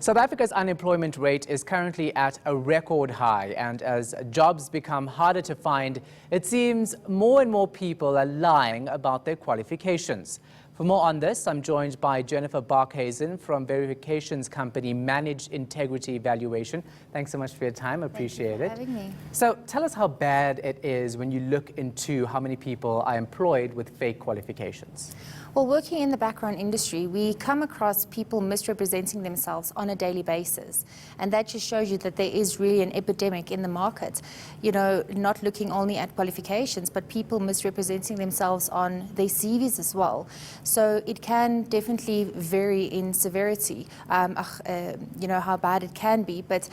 South Africa's unemployment rate is currently at a record high, and as jobs become harder to find, it seems more and more people are lying about their qualifications. For more on this, I'm joined by Jennifer Barkhuizen from Verifications company Managed Integrity Evaluation. Thanks so much for your time. Appreciate it. Thank you for having me. So tell us how bad it is when you look into how many people are employed with fake qualifications. Well, working in the background industry, we come across people misrepresenting themselves on a daily basis. And that just shows you that there is really an epidemic in the market. You know, not looking only at qualifications, but people misrepresenting themselves on their CVs as well. So it can definitely vary in severity, you know, how bad it can be. But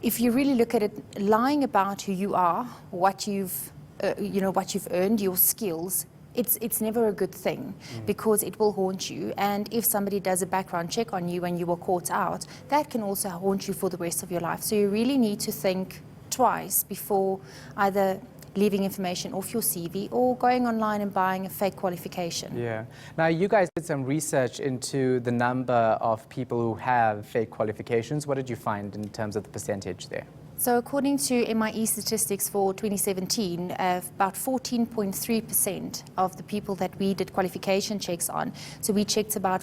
if you really look at it, lying about who you are, what you've, what you've earned, your skills, it's never a good thing because it will haunt you. And if somebody does a background check on you and you were caught out, that can also haunt you for the rest of your life. So you really need to think twice before either leaving information off your CV or going online and buying a fake qualification. Yeah. Now, you guys did some research into the number of people who have fake qualifications. What did you find in terms of the percentage there? So according to MIE statistics for 2017, about 14.3% of the people that we did qualification checks on, so we checked about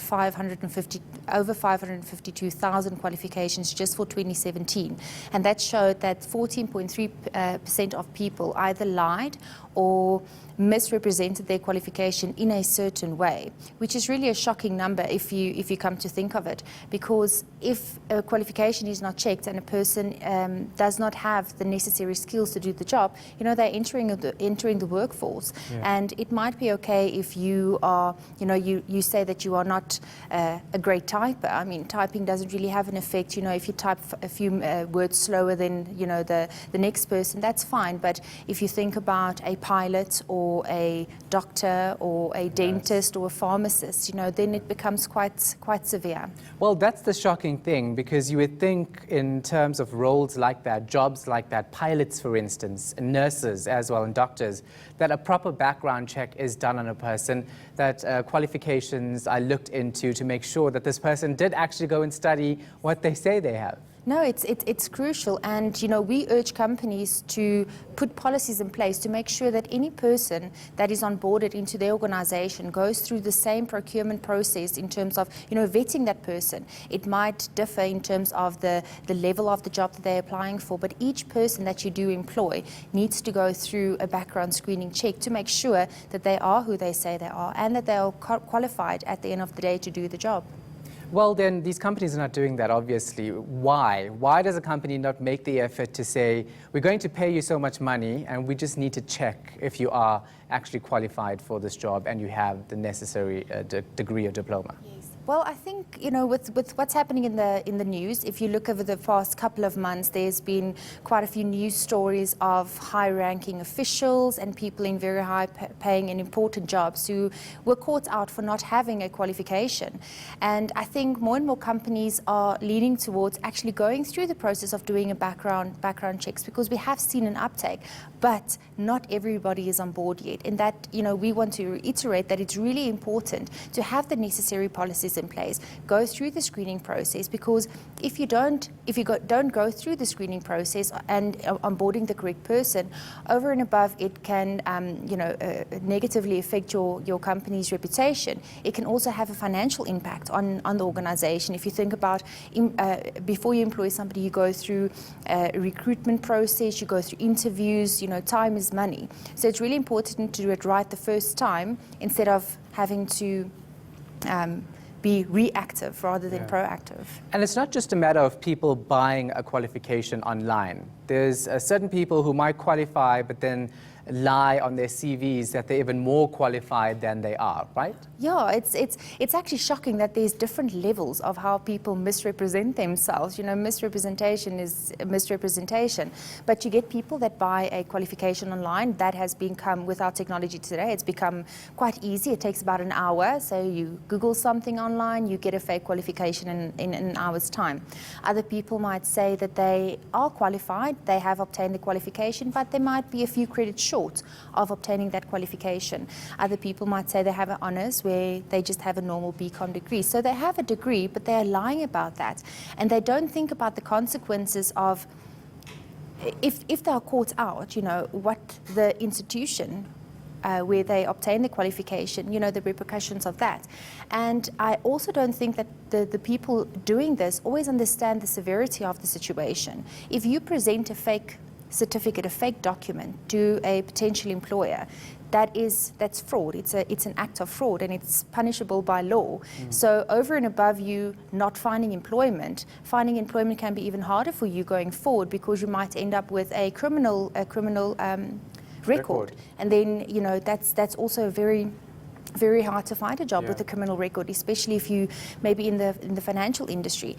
over 552,000 qualifications just for 2017, and that showed that 14.3% of people either lied or misrepresented their qualification in a certain way, which is really a shocking number if you come to think of it, because if a qualification is not checked and a person does not have the necessary skills to do the job, you know, they're entering the workforce. Yeah. And it might be okay if you are, you say that you are not a great typer. I mean, typing doesn't really have an effect. You know, if you type a few words slower than, the next person, that's fine. But if you think about a pilot or a doctor or a dentist or a pharmacist, then it becomes quite severe. Well, that's the shocking thing, because you would think in terms of roles like that, jobs like that, pilots for instance, and nurses as well, and doctors, that a proper background check is done on a person, that qualifications are looked into to make sure that this person did actually go and study what they say they have. No, it's crucial, and we urge companies to put policies in place to make sure that any person that is onboarded into their organization goes through the same procurement process in terms of vetting that person. It might differ in terms of the level of the job that they're applying for, but each person that you do employ needs to go through a background screening check to make sure that they are who they say they are and that they are qualified at the end of the day to do the job. Well, then these companies are not doing that, obviously. Why? Why does a company not make the effort to say, we're going to pay you so much money and we just need to check if you are actually qualified for this job and you have the necessary degree or diploma? Yes. Well, I think, with what's happening in the news, if you look over the past couple of months, there's been quite a few news stories of high-ranking officials and people in very high-paying and important jobs who were caught out for not having a qualification. And I think more and more companies are leaning towards actually going through the process of doing a background checks, because we have seen an uptake, but not everybody is on board yet. And that, we want to reiterate that it's really important to have the necessary policies in place, go through the screening process, because if you don't go through the screening process and onboarding the correct person, over and above it can negatively affect your company's reputation. It can also have a financial impact on the organization. If you think about before you employ somebody, you go through a recruitment process, you go through interviews, time is money. So it's really important to do it right the first time instead of having to be reactive rather than proactive. And it's not just a matter of people buying a qualification online. There's certain people who might qualify but then lie on their CVs that they're even more qualified than they are, right? Yeah, it's actually shocking that there's different levels of how people misrepresent themselves. Misrepresentation is misrepresentation. But you get people that buy a qualification online. That has become, with our technology today, it's become quite easy. It takes about an hour. So you Google something online, you get a fake qualification in an hour's time. Other people might say that they are qualified, they have obtained the qualification, but they might be a few credits short short of obtaining that qualification. Other people might say they have an honours where they just have a normal BCom degree. So they have a degree, but they're lying about that. And they don't think about the consequences of, if they are caught out, what the institution where they obtain the qualification, the repercussions of that. And I also don't think that the people doing this always understand the severity of the situation. If you present a fake certificate, a fake document to a potential employer, that's fraud. It's an act of fraud, and it's punishable by law. So over and above you not finding employment can be even harder for you going forward, because you might end up with a criminal record. And then that's also very, very hard to find a job with a criminal record, especially if you maybe in the financial industry,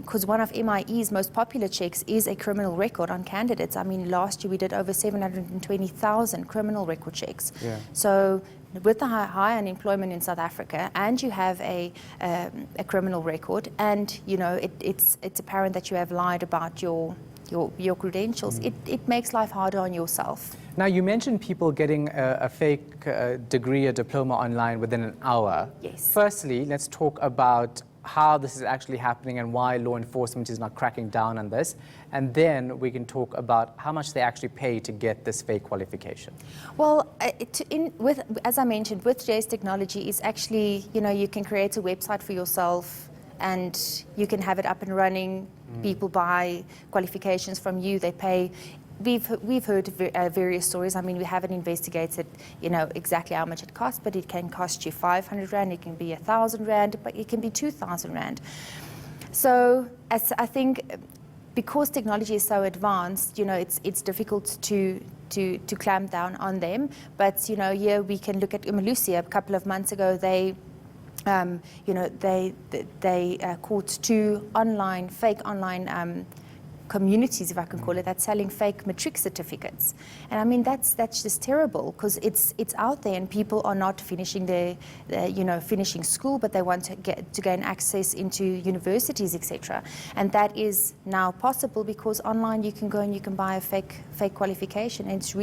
because one of MIE's most popular checks is a criminal record on candidates. I mean, last year we did over 720,000 criminal record checks. So with the high unemployment in South Africa, and you have a criminal record, and it's apparent that you have lied about your credentials, it makes life harder on yourself. Now, you mentioned people getting a fake degree, a diploma online within an hour. Yes. Firstly, let's talk about how this is actually happening and why law enforcement is not cracking down on this. And then we can talk about how much they actually pay to get this fake qualification. Well, as I mentioned, with today's technology, is actually, you can create a website for yourself, and you can have it up and running. People buy qualifications from you, they pay. We've heard various stories. I mean, we haven't investigated, exactly how much it costs, but it can cost you 500 Rand, it can be 1,000 Rand, but it can be 2,000 Rand. So I think because technology is so advanced, it's difficult to clamp down on them. But, here we can look at Umalusi. A couple of months ago, they caught two fake online communities, if I can call it, that's selling fake matric certificates. And I mean, that's just terrible, because it's out there, and people are not finishing finishing school, but they want to gain access into universities, etc. And that is now possible because online you can go and you can buy a fake qualification, and it's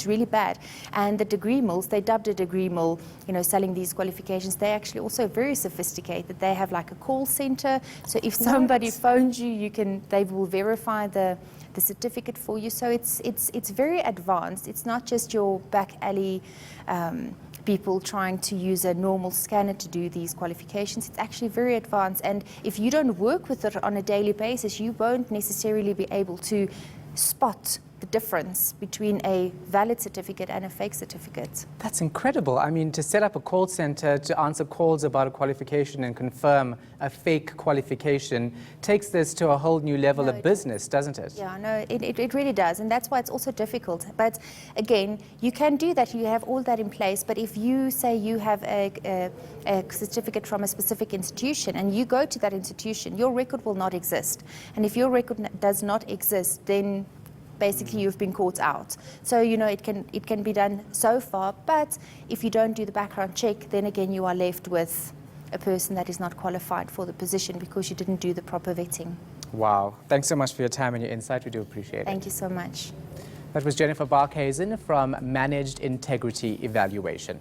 really bad. And the degree mills, they dubbed a degree mill, selling these qualifications. They're actually also very sophisticated. They have like a call center, so if somebody phones you, they will verify the certificate for you. So it's very advanced. It's not just your back alley people trying to use a normal scanner to do these qualifications. It's actually very advanced, and if you don't work with it on a daily basis, you won't necessarily be able to spot the difference between a valid certificate and a fake certificate. That's incredible. I mean, to set up a call center to answer calls about a qualification and confirm a fake qualification takes this to a whole new level of business, doesn't it? Yeah, no, it really does, and that's why it's also difficult. But again, you can do that, you have all that in place, but if you say you have a certificate from a specific institution and you go to that institution, your record will not exist. And if your record does not exist, then basically you've been caught out. So it can be done so far, but if you don't do the background check, then again you are left with a person that is not qualified for the position because you didn't do the proper vetting. Wow. Thanks so much for your time and your insight. We do appreciate it. Thank you so much. That was Jennifer Barkhuizen from Managed Integrity Evaluation.